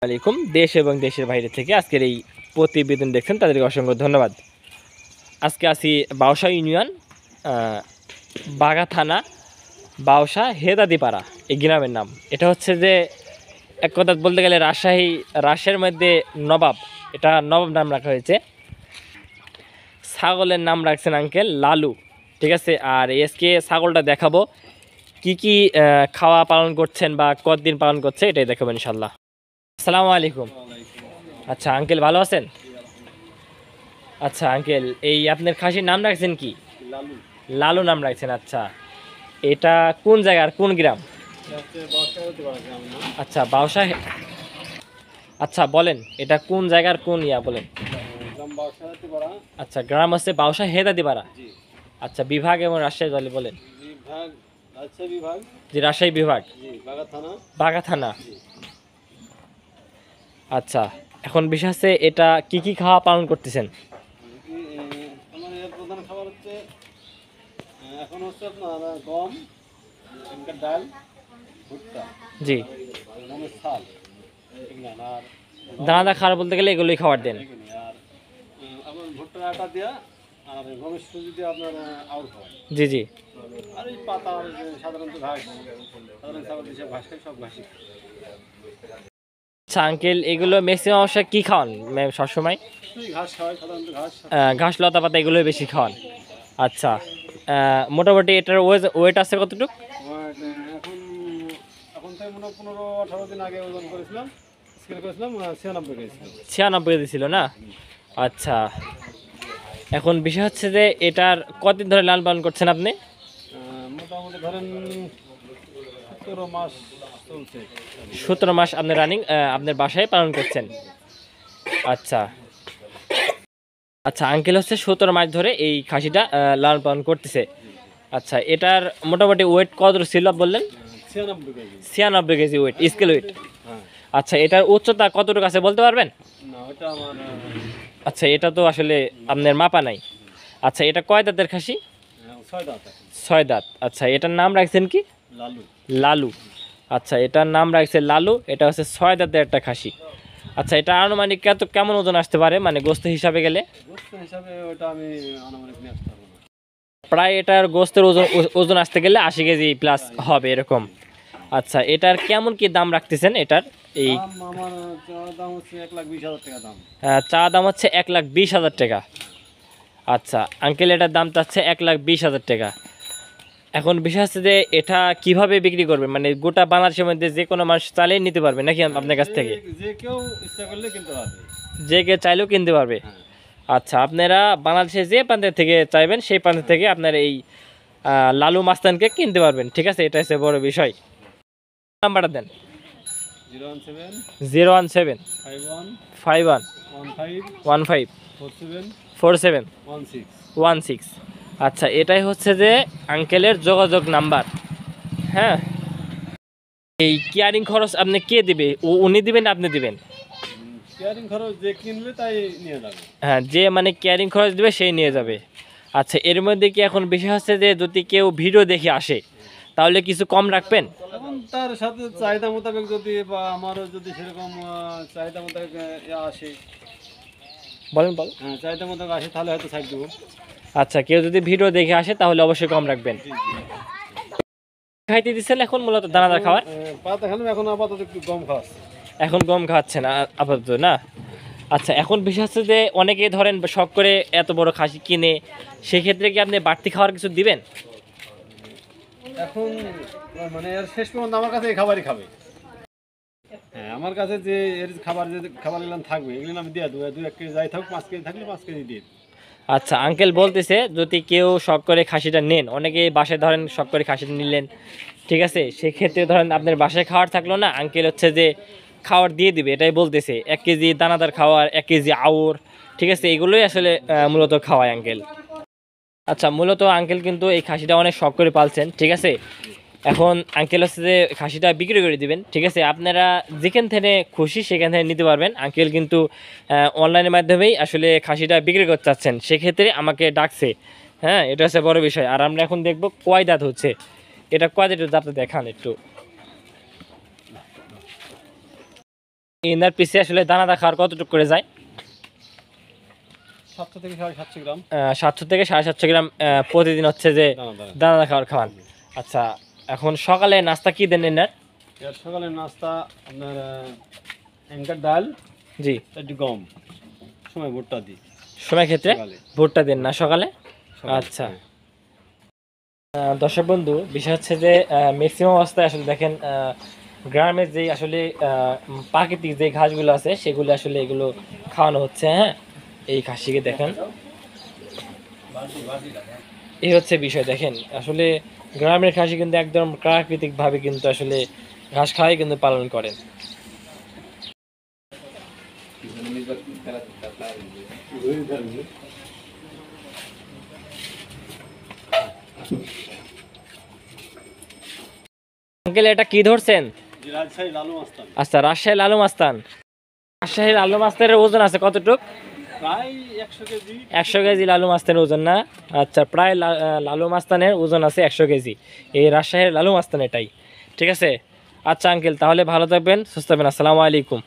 আলাইকুম। দেশ এবং দেশের বাইরে থেকে আজকের এই প্রতিবেদন দেখছেন তাদেরকে অসংখ্য ধন্যবাদ। আজকে আছি বাউসা ইউনিয়ন, বাগা থানা, বাউসা হেদাদিপাড়া এই গ্রামের নাম। এটা হচ্ছে যে এক কথা বলতে গেলে রাজশাহীর মধ্যে নবাব, এটা নবাব নাম রাখা হয়েছে। ছাগলের নাম রাখছেন আঙ্কেল লালু, ঠিক আছে। আর আজকে ছাগলটা দেখাবো কি কি খাওয়া পালন করছেন বা কতদিন পালন করছে এটাই দেখাবো ইনশাল্লাহ। আসসালামু আলাইকুম। আচ্ছা আঙ্কেল, ভালো আছেন? আচ্ছা আঙ্কেল, এই আপনার খাসির নাম রাখছেন কি? লালু। লালু নাম রাখছেন। আচ্ছা, এটা কোন জায়গার কোন গ্রাম? আচ্ছা বাউসা। আচ্ছা বলেন, এটা কোন জায়গার কোন বলেন। আচ্ছা, গ্রাম হচ্ছে বাউসা হেদাদিপাড়া। আচ্ছা, বিভাগ এবং রাজশাহী দলে বলেন। জি, রাজশাহী বিভাগ, বাগা থানা। আচ্ছা, এখন বিষয় হচ্ছে এটা কি কি খাওয়া পালন করতেছেন? প্রধান খাবার হচ্ছে এখন হচ্ছে আপনার গম, ডাল, ভুট্টা, জি, গমের ছাল, আর দানাদার খাবার বলতে গেলে এগুলোই খাবার দেন। আর আপনার ভুট্টার আটা দেওয়া আর গমের সুজি দিয়ে আপনার আউল খাওয়া। জি জি। আর এই পাতা সাধারণত ঘাস, সাধারণ ছাগল যেসব ঘাস খায় সব ঘাসই। আচ্ছা আঙ্কেল, এগুলো ম্যাক্সিমাম অবশ্য কী খাওয়ান সবসময়? ঘাস খাওয়ায় সাধারণত ঘাস, ঘাস লতা পাতা এগুলোই বেশি খাওয়ান। আচ্ছা, মোটামুটি এটার ওয়েট আছে কতটুকু? এখন এখন থেকে মনে 15-18 দিন আগে ওজন করেছিলাম, স্কেল করেছিলাম 96 কেজি। 96 কেজি ছিল না? আচ্ছা, এখন বিষয় হচ্ছে যে এটার কতদিন ধরে লালন পালন করছেন আপনি? মোটামুটি ধরেন 17 মাস চলছে। 17 মাস আপনি রানিং আপনার বাসায় পালন করছেন। আচ্ছা আচ্ছা আঙ্কেল হচ্ছে 17 মাস ধরে এই খাসিটা লালন পালন করতেছে। আচ্ছা, এটার মোটামুটি ওয়েট কত ছিল বললেন? 96 kg. 96 kg weight, scale weight. হ্যাঁ। আচ্ছা, এটার উচ্চতা কতটুকু আছে বলতে পারবেন? না, ওটা আমার আচ্ছা, এটা তো আসলে আপনার মাপা নাই। আচ্ছা, এটা কয় দাঁতের খাসি? 6 দাঁত। 6 দাঁত। আচ্ছা, এটার নাম রাখছেন কি? লালু। লালু। আচ্ছা, এটার নাম রাখছে লালু। এটা হচ্ছে 6 দাঁতের একটা খাসি। আচ্ছা, এটা আনুমানিক কেমন ওজন আসতে পারে, মানে গোস্ত হিসাবে গেলে? গোস্ত হিসাবে ওটা আমি আনুমানিক নিয়ে আসতে পারবো না। প্রায় এটার গোস্তের ওজন আসতে গেলে 80 কেজি প্লাস হবে এরকম। আচ্ছা, এটার কেমন কি দাম রাখতেছেন এটার? এই আমার দাম হচ্ছে 1,20,000 টাকা দাম। চা দাম হচ্ছে 1,20,000 টাকা। আচ্ছা আঙ্কেল, এটার দাম চাচ্ছে 1,20,000 টাকা। এখন বিষয় হচ্ছে যে এটা কিভাবে বিক্রি করবে, মানে গোটা বাংলাদেশের মধ্যে যে কোনো মানুষ চালিয়ে নিতে পারবে নাকি আপনার কাছ থেকে? যে কেউ ইচ্ছা করলে কিনতে পারবে। যে কেউ চাইলেও কিনতে পারবে। হ্যাঁ। আচ্ছা, আপনারা বাংলাদেশে যে প্রান্তের থেকে চাইবেন সেই প্রান্ত থেকে আপনার এই লালু মাস্তানকে কিনতে পারবেন, ঠিক আছে। এটা হচ্ছে বড় বিষয়। নাম্বারটা দেন। 017 51 15 47 16। আচ্ছা, এটাই হচ্ছে যে আঙ্কেলের যোগাযোগ নাম্বার। হ্যাঁ, এই কেয়ারিং খরচ আপনি কে দিবে? উনি দিবেন না আপনি দিবেন? কেয়ারিং খরচ যে কিনবে তাই নিয়ে যাবে। হ্যাঁ, যে মানে কেয়ারিং খরচ দেবে সেই নিয়ে যাবে। আচ্ছা, এর মধ্যে কি এখন বিষয় হচ্ছে যে যদি কেউ ভিডিও দেখে আসে তাহলে কিছু কম রাখবেন? এখন তার সাথে চাহিদা মোতাবেক যদি বা আমারও যদি সেরকম চাহিদা মোতাবেক আসে, বলেন। হ্যাঁ, চাহিদা মোতাবেক আসে তাহলে হয়তো ছাড় দেবো। আচ্ছা, কেউ যদি ভিডিও দেখে আসে তাহলে অবশ্যই কম রাখবেন। খাইতে দিচ্ছেন এখন মূলত দানাদার খাবার? পাতা খেলাম, এখন আপাতত একটু গম খাওয়াচ্ছে। এখন গম খাওয়াচ্ছে না আপাতত না? আচ্ছা, এখন বিষয় হচ্ছে যে অনেকে ধরেন শখ করে এত বড় খাসি কিনে, সেক্ষেত্রে কি আপনি বাড়তি খাওয়ার কিছু দিবেন? এখন মানে এর শেষ পর্যন্ত আমার কাছে এই খাবারই খাবে। হ্যাঁ, আমার কাছে যে এর খাবার নিলাম থাকবে, এগুলো আমি দিয়ে দেবো। 2-1 কেজি যাই থাকুক, 5 কেজি থাকলে 5 কেজি দিয়ে। আচ্ছা, আঙ্কেল বলতেছে যদি কেউ শখ করে খাসিটা নেন, অনেকে বাসায় ধরেন শখ করে খাসিটা নিলেন, ঠিক আছে, সেক্ষেত্রে ধরেন আপনার বাসায় খাওয়ার থাকলো না, আঙ্কেল হচ্ছে যে খাওয়ার দিয়ে দিবে, এটাই বলতেছে। 1 কেজি দানাদার খাওয়ার, 1 কেজি আউর, ঠিক আছে, এগুলোই আসলে মূলত খাওয়ায় আঙ্কেল। আচ্ছা, মূলত আঙ্কেল কিন্তু এই খাসিটা অনেক শখ করে পালছেন, ঠিক আছে। এখন আঙ্কেল হচ্ছে যে খাসিটা বিক্রি করে দিবেন, ঠিক আছে। আপনারা যেখান থেকে খুশি সেখান থেকে নিতে পারবেন। আঙ্কেল কিন্তু অনলাইনের মাধ্যমেই আসলে খাসিটা বিক্রি করতে চাচ্ছেন, সেক্ষেত্রে আমাকে ডাকছে। হ্যাঁ, এটা হচ্ছে বড় বিষয়। আর আমরা এখন দেখব কয় দাঁত হচ্ছে, এটা কয় দাঁত আপনি দেখান একটু। ইনার পিছে আসলে দানাদার খাওয়ার কতটুকু করে যায়? 700 থেকে 750 গ্রাম 700 থেকে 750 গ্রাম প্রতিদিন হচ্ছে যে দানাদার। দানাদার খাবার খাওয়ান। আচ্ছা, এখন সকালে নাস্তা কি দেন এনার? এর সকালের নাস্তা আপনার অ্যাঙ্কার ডাল, জি, একটু গম, সময় ভুট্টা দিই সময় ক্ষেত্রে সকালে। ভুট্টা দেন না সকালে? সকালে। আচ্ছা। দর্শক বন্ধু, বিষয় হচ্ছে যে ম্যাক্সিমাম অবস্থায় আসলে দেখেন গ্রামের যে আসলে প্রাকৃতিক যে ঘাসগুলো আছে সেগুলো আসলে এগুলো খাওয়ানো হচ্ছে। হ্যাঁ, এই খাসিকে দেখেন, এই হচ্ছে বিষয়। দেখেন আসলে গ্রামের খাসি কিন্তু একদম প্রাকৃতিকভাবে কিন্তু আসলে ঘাস খাওয়াই কিন্তু পালন করেন। আঙ্কেল, এটা কি ধরছেন? যে রাজশাহী লালু মাস্তান আচ্ছা, রাজশাহী লালু মাস্তান। রাজশাহী লালু মাস্তানের ওজন আছে কতটুক? প্রায় 100 কেজি। 100 কেজি লালু মাস্তানের ওজন না? আচ্ছা, প্রায় লালু মাস্তানের ওজন আছে 100 কেজি, এই রাজশাহীর লালু মাস্তান এটাই। ঠিক আছে। আচ্ছা আঙ্কেল, তাহলে ভালো থাকবেন, সুস্থ থাকবেন। আসসালামু আলাইকুম।